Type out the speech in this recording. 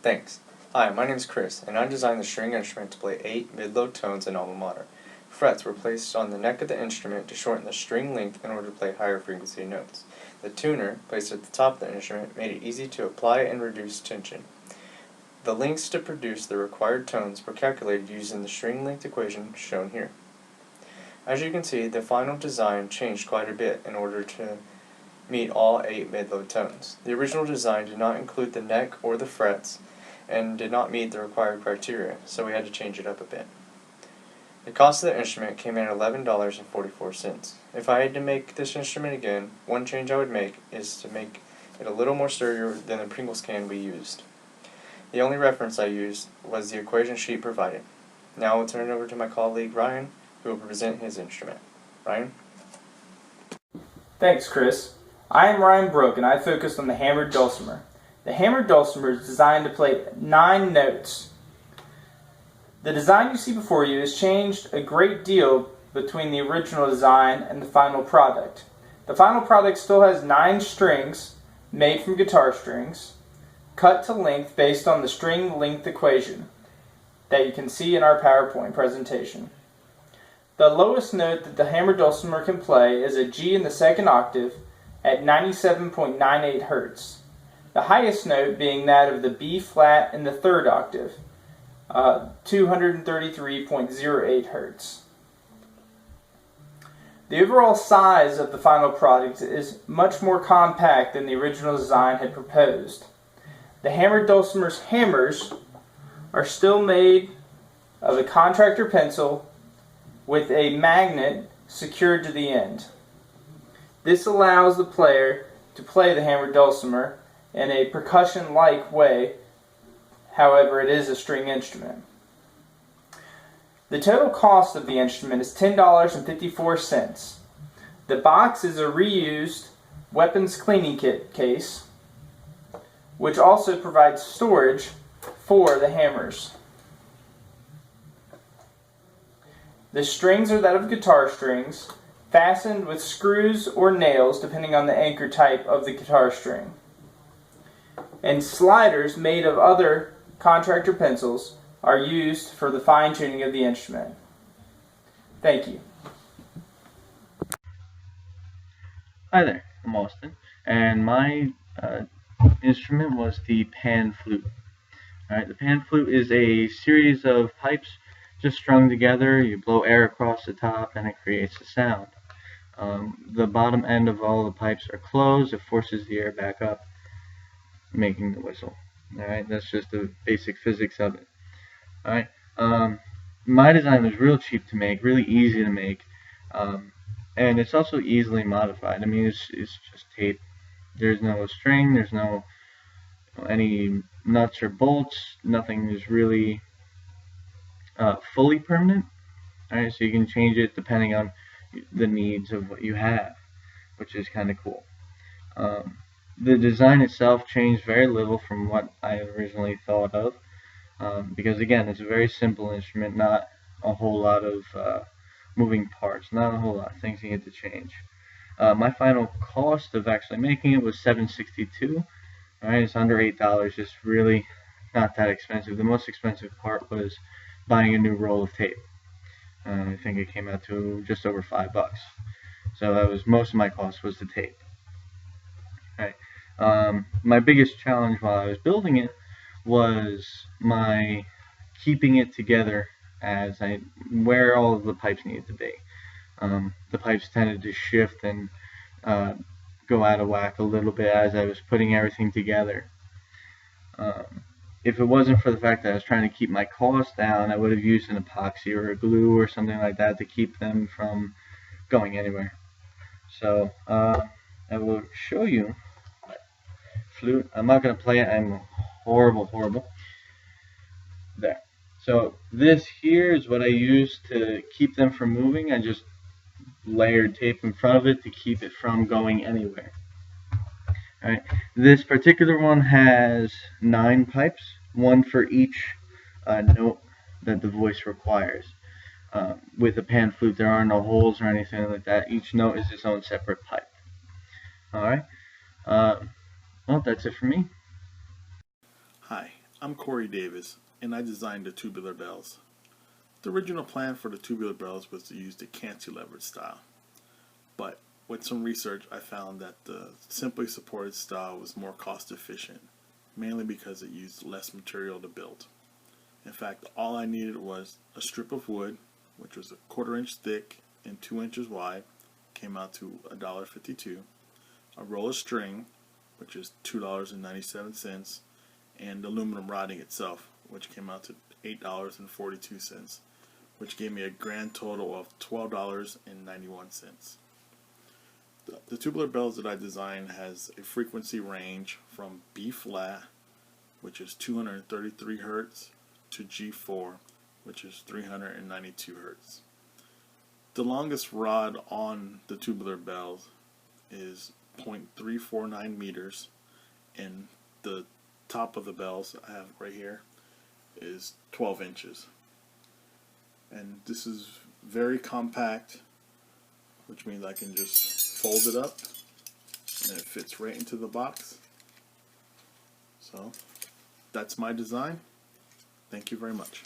Thanks. Hi, my name is Chris, and I designed the string instrument to play 8 mid-low tones in Alma Mater. Frets were placed on the neck of the instrument to shorten the string length in order to play higher frequency notes. The tuner, placed at the top of the instrument, made it easy to apply and reduce tension. The lengths to produce the required tones were calculated using the string length equation shown here. As you can see, the final design changed quite a bit in order to meet all 8 mid-low tones. The original design did not include the neck or the frets and did not meet the required criteria, so we had to change it up a bit. The cost of the instrument came in at $11.44. If I had to make this instrument again, one change I would make is to make it a little more sturdier than the Pringles can we used. The only reference I used was the equation sheet provided. Now I'll turn it over to my colleague Ryan, who will present his instrument. Ryan? Thanks, Chris. I am Ryan Broke, and I focused on the hammered dulcimer. The hammered dulcimer is designed to play 9 notes. The design you see before you has changed a great deal between the original design and the final product. The final product still has 9 strings made from guitar strings, cut to length based on the string length equation that you can see in our PowerPoint presentation. The lowest note that the hammered dulcimer can play is a G in the 2nd octave at 97.98 Hz. The highest note being that of the B flat in the 3rd octave, 233.08 Hz. The overall size of the final product is much more compact than the original design had proposed. The hammered dulcimer's hammers are still made of a contractor pencil with a magnet secured to the end. This allows the player to play the hammered dulcimer in a percussion-like way, however it is a string instrument. The total cost of the instrument is $10.54. The box is a reused weapons cleaning kit case, which also provides storage for the hammers. The strings are that of guitar strings, fastened with screws or nails depending on the anchor type of the guitar string. And sliders made of other contractor pencils are used for the fine-tuning of the instrument. Thank you. Hi there, I'm Austin, and my instrument was the pan flute. Alright, the pan flute is a series of pipes just strung together. You blow air across the top and it creates a sound. The bottom end of all the pipes are closed. It forces the air back up, making the whistle. Alright, that's just the basic physics of it. Alright, my design was real cheap to make, really easy to make, and it's also easily modified. I mean, it's just tape. There's no string, there's no any nuts or bolts, nothing is really fully permanent. Alright, so you can change it depending on the needs of what you have, which is kind of cool. The design itself changed very little from what I originally thought of, because again, it's a very simple instrument, not a whole lot of moving parts, not a whole lot of things you get to change. My final cost of actually making it was $7.62. Alright, it's under $8. It's really not that expensive. The most expensive part was buying a new roll of tape. I think it came out to just over $5. So that was most of my cost was the tape. Alright, my biggest challenge while I was building it was my keeping it together as where all of the pipes needed to be. The pipes tended to shift and go out of whack a little bit as I was putting everything together. If it wasn't for the fact that I was trying to keep my costs down, I would have used an epoxy or a glue or something like that to keep them from going anywhere. So I will show you my flute. I'm not going to play it. I'm horrible. There. So this here is what I use to keep them from moving. I just layered tape in front of it to keep it from going anywhere. Alright, this particular one has 9 pipes, one for each note that the voice requires. With a pan flute, there are no holes or anything like that. Each note is its own separate pipe. Alright, well, that's it for me. Hi, I'm Corey Davis, and I designed the tubular bells. The original plan for the tubular bells was to use the cantilevered style, but with some research I found that the simply supported style was more cost efficient, mainly because it used less material to build. In fact, all I needed was a strip of wood, which was a 1/4 inch thick and 2 inches wide, came out to $1.52, a roll of string, which is $2.97, and aluminum rodding itself, which came out to $8.42, which gave me a grand total of $12.91. The tubular bells that I designed has a frequency range from B flat, which is 233 Hertz, to G4, which is 392 Hertz. The longest rod on the tubular bells is 0.349 meters, and the top of the bells I have right here is 12 inches. And this is very compact, which means I can just fold it up and it fits right into the box. So that's my design. Thank you very much.